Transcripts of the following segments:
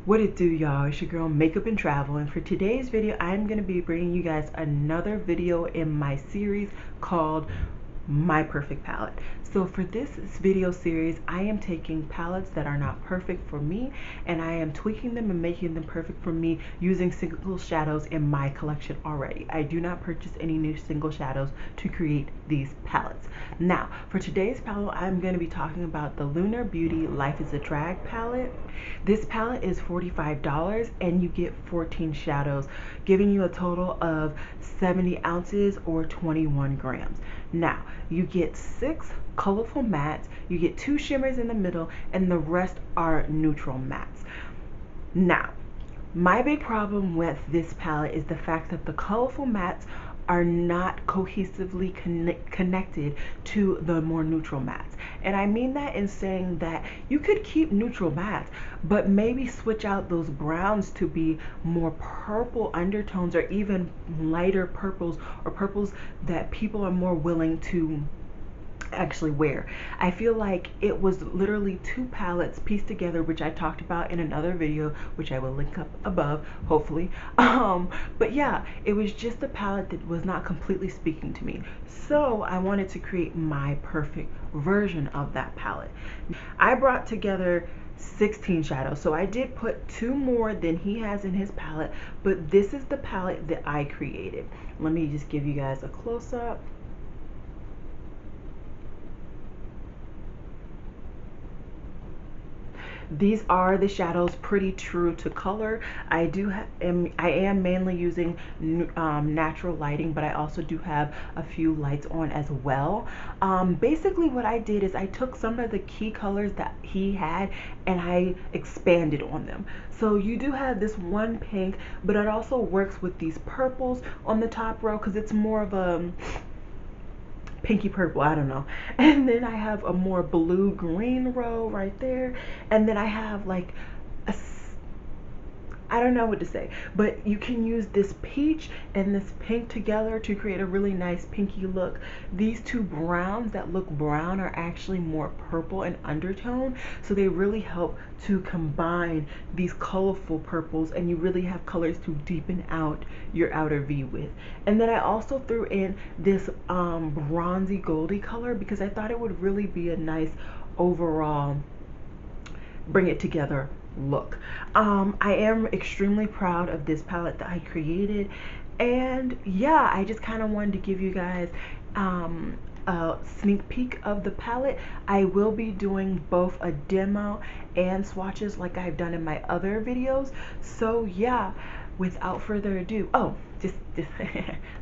What it do, y'all? It's your girl Makeup and Travel, and for today's video I'm going to be bringing you guys another video in my series called My Perfect Palette. So for this video series, I am taking palettes that are not perfect for me and I am tweaking them and making them perfect for me using single shadows in my collection already. I do not purchase any new single shadows to create these palettes. Now, for today's palette, I'm going to be talking about the Lunar Beauty Life is a Drag palette. This palette is $45 and you get 14 shadows, giving you a total of 70 ounces or 21 grams. Now, you get 6 colorful mattes, you get 2 shimmers in the middle, and the rest are neutral mattes. Now, my big problem with this palette is the fact that the colorful mattes are not cohesively connected to the more neutral mattes. And I mean that in saying that you could keep neutral mattes, but maybe switch out those browns to be more purple undertones or even lighter purples, or purples that people are more willing to actually wear. I feel like it was literally 2 palettes pieced together, which I talked about in another video, which I will link up above, hopefully. But yeah, it was just a palette that was not completely speaking to me. So I wanted to create my perfect version of that palette. I brought together 16 shadows, so I did put 2 more than he has in his palette, but this is the palette that I created. Let me just give you guys a close-up. These are the shadows, pretty true to color. I am mainly using natural lighting, but I also do have a few lights on as well. Basically what I did is I took some of the key colors that he had and I expanded on them. So you do have this one pink, but it also works with these purples on the top row because it's more of a pinky purple, I don't know. And then I have a more blue green row right there, and then I have like I don't know what to say, but you can use this peach and this pink together to create a really nice pinky look. These 2 browns that look brown are actually more purple in undertone, so they really help to combine these colorful purples, and you really have colors to deepen out your outer V with. And then I also threw in this bronzy goldy color because I thought it would really be a nice overall bring it together look. I am extremely proud of this palette that I created, and yeah, I just kind of wanted to give you guys a sneak peek of the palette. I will be doing both a demo and swatches like I've done in my other videos. So yeah, without further ado,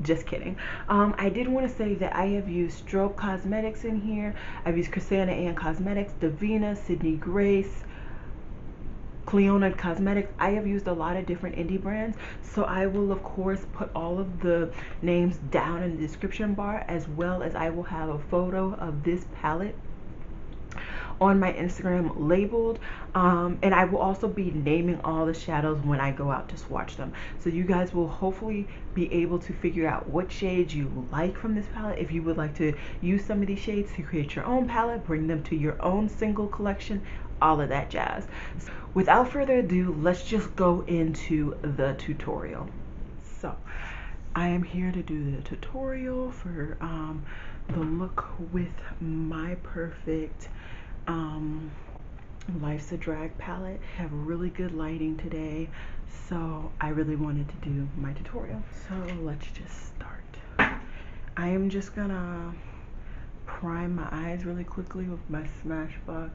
just kidding. I did want to say that I have used Strobe Cosmetics in here. I've used Christina Ann Cosmetics, Davina, Sydney Grace, Cliondah Cosmetics. I have used a lot of different indie brands, so I will of course put all of the names down in the description bar, as well as I will have a photo of this palette on my Instagram labeled, and I will also be naming all the shadows when I go out to swatch them, so you guys will hopefully be able to figure out what shades you like from this palette. If you would like to use some of these shades to create your own palette, bring them to your own single collection, all of that jazz. So without further ado, let's just go into the tutorial. So I am here to do the tutorial for the look with my perfect Life's a Drag palette. I have really good lighting today, so I really wanted to do my tutorial. So let's just start. I am just gonna prime my eyes really quickly with my Smashbox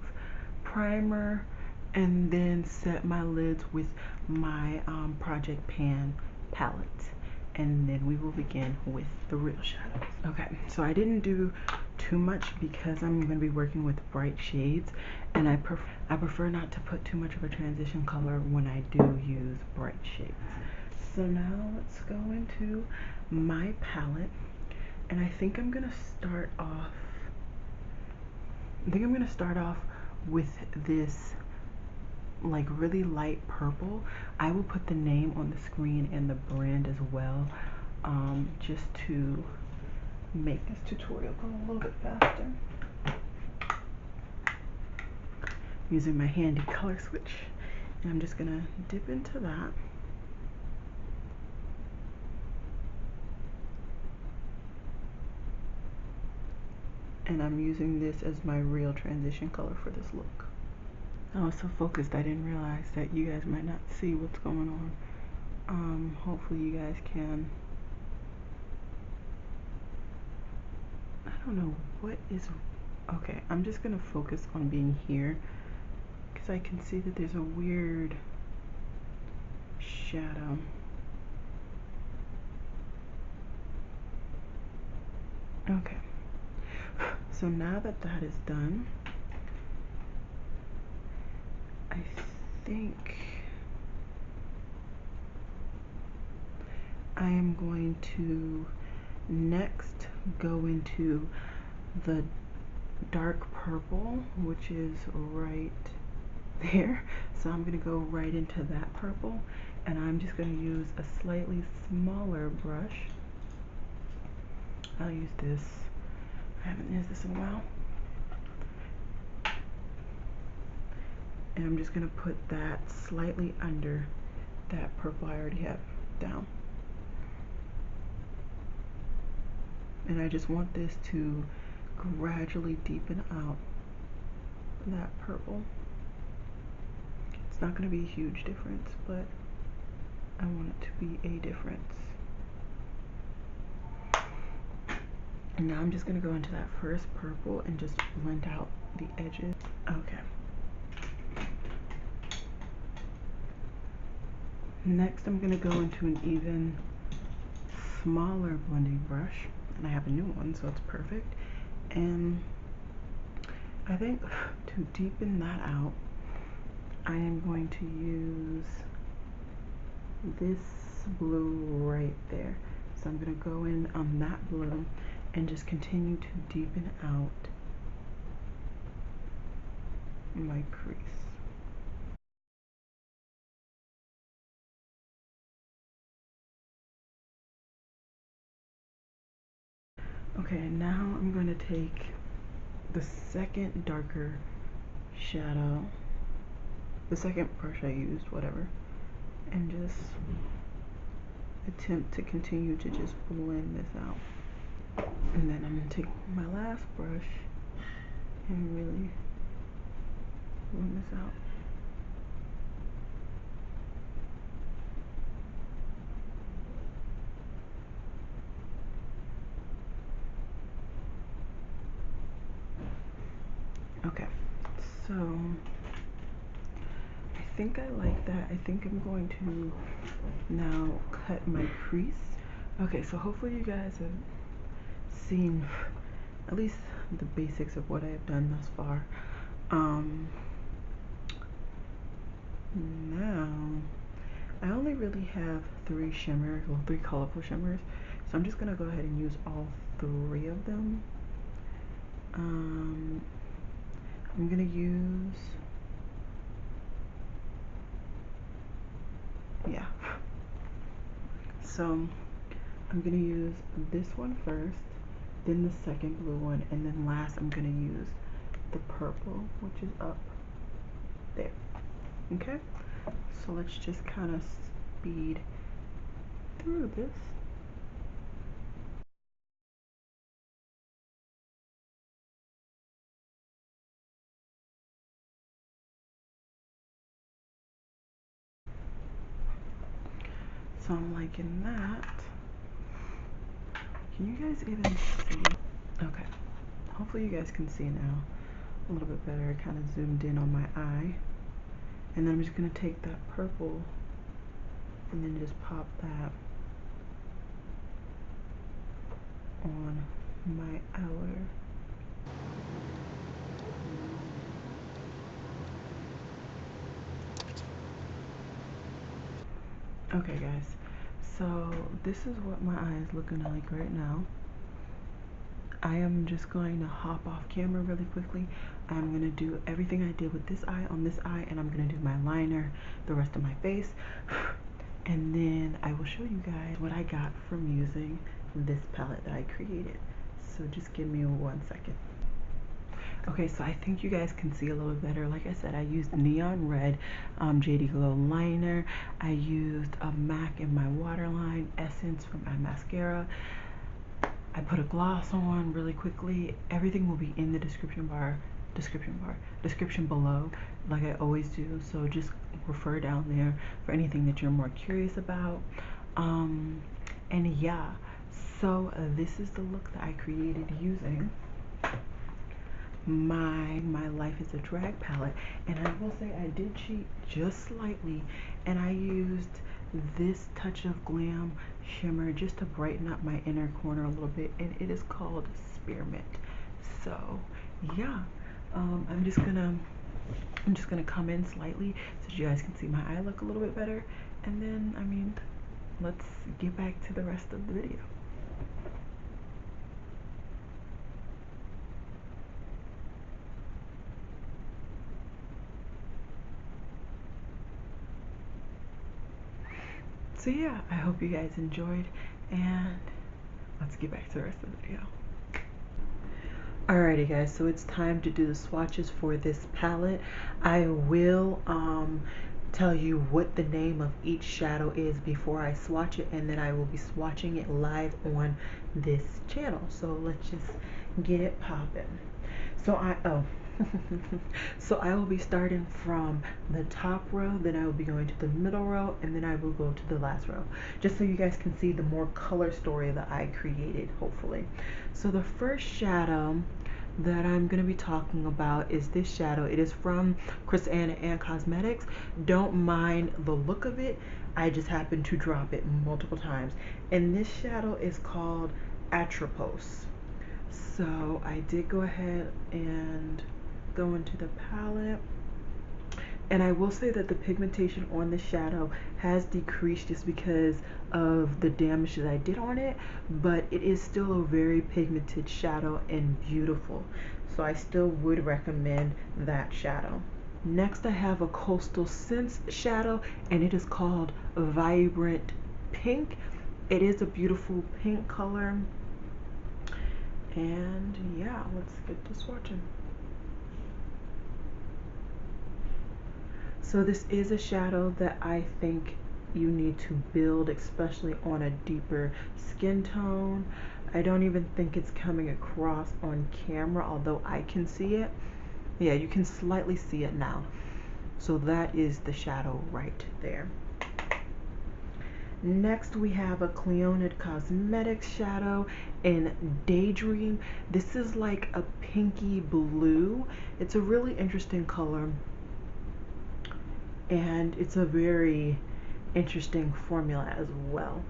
primer, and then set my lids with my Project Pan palette, and then we will begin with the real shadows. Okay, so I didn't do too much because I'm going to be working with bright shades, and I prefer not to put too much of a transition color when I do use bright shades. So now let's go into my palette, and I think I'm going to start off with this like really light purple. I will put the name on the screen and the brand as well, just to make this tutorial go a little bit faster. Using my handy color switch And I'm just gonna dip into that. And I'm using this as my real transition color for this look. I was so focused I didn't realize that you guys might not see what's going on. Hopefully you guys can. I don't know what is, okay, I'm just gonna focus on being here because I can see that there's a weird shadow. Okay, so now that that is done, I think I am going to next go into the dark purple, which is right there. So I'm going to go right into that purple, and I'm just going to use a slightly smaller brush. I'll use this. I haven't used this in a while. And I'm just going to put that slightly under that purple I already have down. And I just want this to gradually deepen out that purple. It's not going to be a huge difference, but I want it to be a difference. And now I'm just going to go into that first purple and just blend out the edges. Okay. Next I'm going to go into an even smaller blending brush. And I have a new one, so it's perfect. And I think to deepen that out, I am going to use this blue right there. So I'm going to go in on that blue and just continue to deepen out my crease. Okay, now I'm going to take the second darker shadow, the second brush I used, whatever, and just attempt to continue to just blend this out. And then I'm going to take my last brush and really blend this out. Okay, so I think I like that. I think I'm going to now cut my crease. Okay, so hopefully you guys have seen at least the basics of what I have done thus far. Now I only really have three shimmers, well, three colorful shimmers, so I'm just gonna go ahead and use all three of them. I'm gonna use, yeah, so I'm gonna use this one first, then the second blue one, and then last I'm gonna use the purple, which is up there. Okay, so let's just kind of speed through this. So I'm liking that. Can you guys even see? Okay, hopefully you guys can see now a little bit better. I kind of zoomed in on my eye. And then I'm just going to take that purple and then just pop that on my outer. Okay guys, so this is what my eye is looking like right now. I am just going to hop off camera really quickly. I'm going to do everything I did with this eye on this eye, and I'm going to do my liner, the rest of my face, and then I will show you guys what I got from using this palette that I created. So just give me 1 second. Okay, so I think you guys can see a little better. Like I said, I used Neon Red JD Glow Liner. I used a MAC in my waterline, Essence for my mascara. I put a gloss on really quickly. Everything will be in the description below, like I always do. So just refer down there for anything that you're more curious about. And yeah, so this is the look that I created using my Life is a Drag palette. And I will say I did cheat just slightly, and I used this touch of glam shimmer just to brighten up my inner corner a little bit, and it is called Spearmint. So yeah, I'm just gonna come in slightly so you guys can see my eye look a little bit better, and then I mean, let's get back to the rest of the video. So yeah, I hope you guys enjoyed, and let's get back to the rest of the video. Alrighty guys, so it's time to do the swatches for this palette. I will tell you what the name of each shadow is before I swatch it, and then I will be swatching it live on this channel. So let's just get it popping. So I will be starting from the top row, then I will be going to the middle row, and then I will go to the last row, just so you guys can see the more color story that I created, hopefully. So the first shadow that I'm going to be talking about is this shadow. It is from Cliondah Cosmetics. Don't mind the look of it, I just happened to drop it multiple times. And this shadow is called Atropos. So I did go ahead and go into the palette, and I will say that the pigmentation on the shadow has decreased just because of the damage that I did on it, but it is still a very pigmented shadow and beautiful, so I still would recommend that shadow. Next I have a Coastal Scents shadow, and it is called Vibrant Pink. It is a beautiful pink color, and yeah, let's get to swatching. So this is a shadow that I think you need to build, especially on a deeper skin tone. I don't even think it's coming across on camera, although I can see it. Yeah, you can slightly see it now. So that is the shadow right there. Next we have a Cliondah Cosmetics shadow in Daydream. This is like a pinky blue. It's a really interesting color, and it's a very interesting formula as well.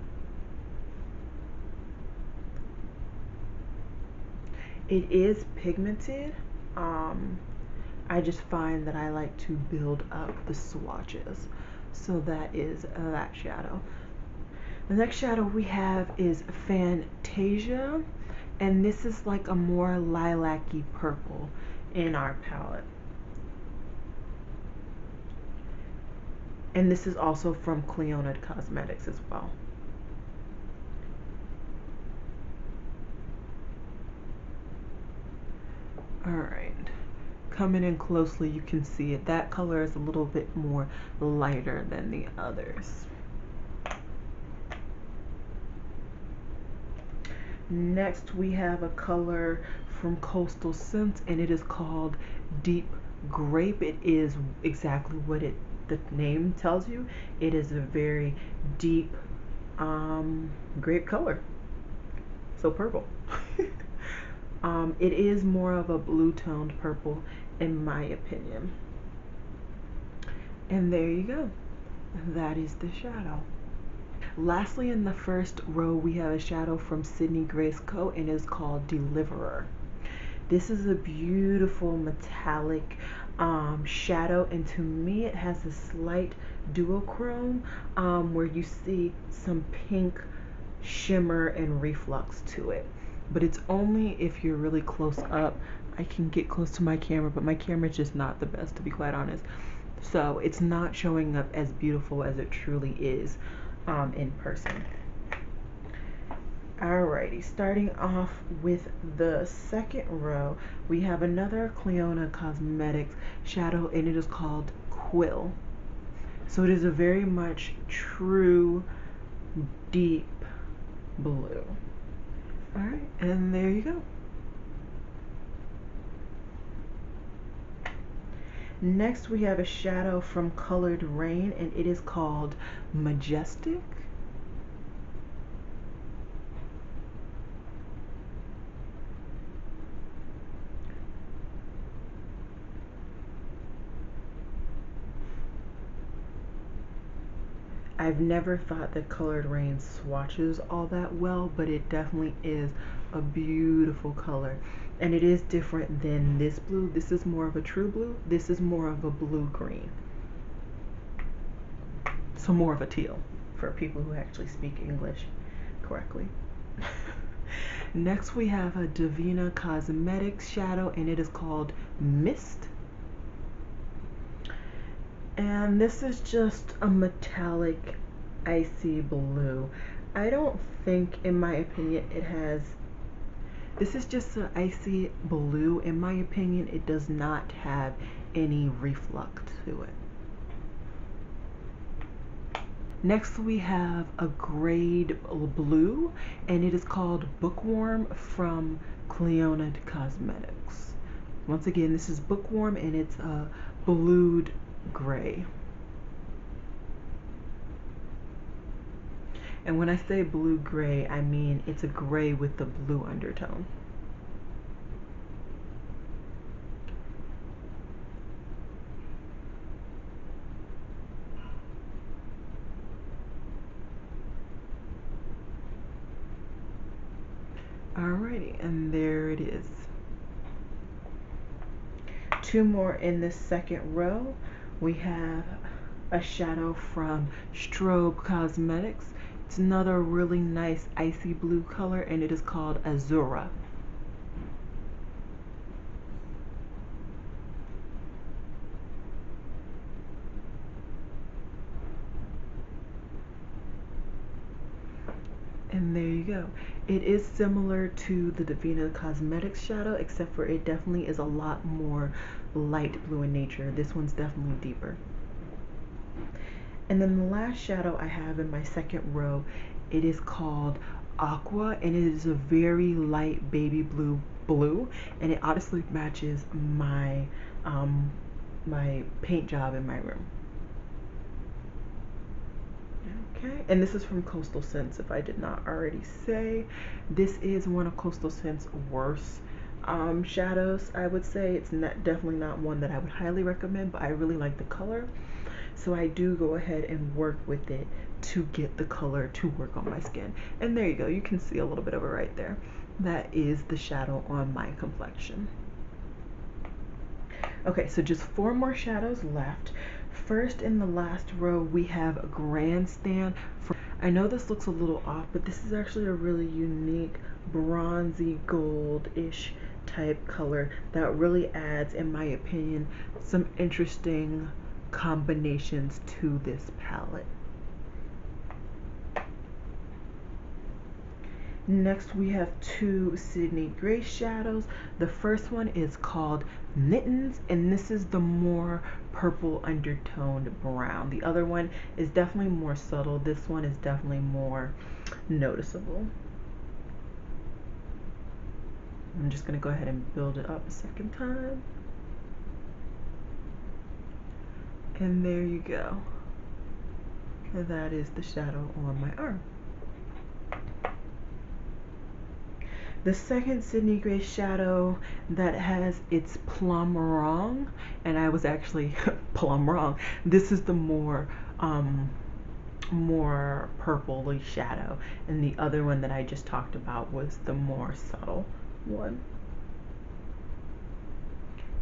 It is pigmented. I just find that I like to build up the swatches. So that is that shadow. The next shadow we have is Fantasia, and this is like a more lilac-y purple in our palette. And this is also from Cliondah Cosmetics as well. Alright, coming in closely, you can see it. That color is a little bit more lighter than the others. Next we have a color from Coastal Scents, and it is called Deep Grape. It is exactly what the name tells you. It is a very deep grape color, so purple. It is more of a blue toned purple in my opinion. And there you go, that is the shadow. Lastly, in the first row we have a shadow from Sydney Grace Co, and is called Deliverer. This is a beautiful metallic shadow, and to me it has a slight duochrome where you see some pink shimmer and reflux to it, but it's only if you're really close up. I can get close to my camera, but my camera is just not the best, to be quite honest, so it's not showing up as beautiful as it truly is in person. Alrighty, starting off with the second row, we have another Cliondah Cosmetics shadow, and it is called Quill. So it is a very much true deep blue. Alright, and there you go. Next we have a shadow from Colored Raine, and it is called Majestic. I've never thought that Colored Raine swatches all that well, but it definitely is a beautiful color. And it is different than this blue. This is more of a true blue. This is more of a blue-green. So more of a teal for people who actually speak English correctly. Next we have a Divina Cosmetics shadow, and it is called Mist. And this is just a metallic icy blue. I don't think, in my opinion, it has, this is just an icy blue. In my opinion, it does not have any reflux to it. Next we have a grade blue, and it is called Bookworm from Cliondah Cosmetics. Once again, this is Bookworm, and it's a blued gray. And when I say blue gray, I mean it's a gray with the blue undertone. Alrighty, and there it is. Two more in this second row. We have a shadow from Strobe Cosmetics. It's another really nice icy blue color, and it is called Azura. And there you go. It is similar to the Divina Cosmetics shadow, except for it definitely is a lot more light blue in nature. This one's definitely deeper. And then the last shadow I have in my second row, it is called Aqua, and it is a very light baby blue, and it honestly matches my my paint job in my room. Okay, and this is from Coastal Scents, if I did not already say. This is one of Coastal Scents' worst shadows, I would say. It's definitely not one that I would highly recommend, but I really like the color. So I do go ahead and work with it to get the color to work on my skin. And there you go, you can see a little bit of it right there. That is the shadow on my complexion. Okay, so just 4 more shadows left. First in the last row, we have Grandstand. I know this looks a little off, but this is actually a really unique bronzy gold-ish type color that really adds, in my opinion, some interesting combinations to this palette. Next we have 2 Sydney Grace shadows. The first one is called Mittens, and this is the more purple undertoned brown. The other one is definitely more subtle. This one is definitely more noticeable. I'm just going to go ahead and build it up a second time. And there you go. And that is the shadow on my arm. The second Sydney Grace shadow that has its plum wrong, and I was actually plum wrong. This is the more purpley shadow, and the other one that I just talked about was the more subtle one.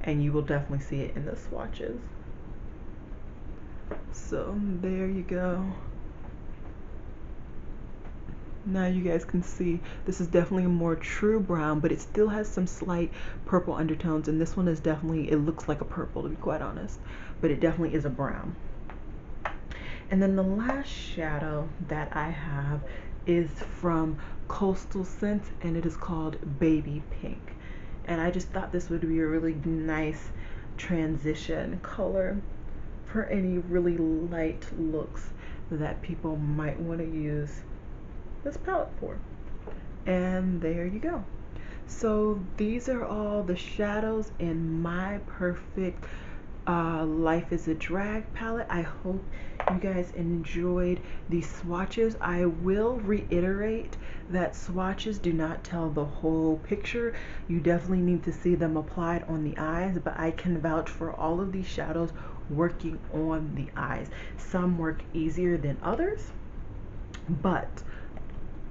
And you will definitely see it in the swatches. So there you go. Now you guys can see this is definitely a more true brown, but it still has some slight purple undertones, and this one is definitely, it looks like a purple, to be quite honest, but it definitely is a brown. And then the last shadow that I have is from Coastal Scents, and it is called Baby Pink. And I just thought this would be a really nice transition color for any really light looks that people might want to use this palette for. And there you go. So these are all the shadows in my perfect Life is a Drag palette. I hope you guys enjoyed these swatches. I will reiterate that swatches do not tell the whole picture. You definitely need to see them applied on the eyes, but I can vouch for all of these shadows working on the eyes. Some work easier than others, but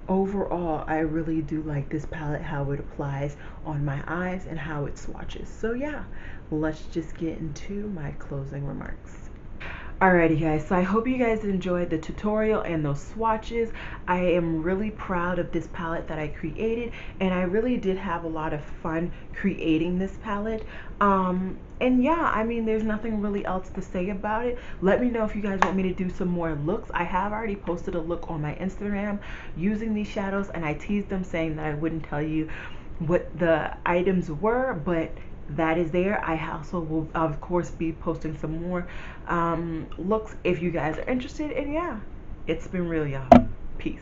overall I really do like this palette, how it applies on my eyes and how it swatches. So yeah, let's just get into my closing remarks. Alrighty guys, so I hope you guys enjoyed the tutorial and those swatches. I am really proud of this palette that I created, and I really did have a lot of fun creating this palette. And yeah, I mean, there's nothing really else to say about it. Let me know if you guys want me to do some more looks. I have already posted a look on my Instagram using these shadows, and I teased them saying that I wouldn't tell you what the items were, but that is there. I also will of course be posting some more looks if you guys are interested. And yeah, it's been real, y'all. Peace.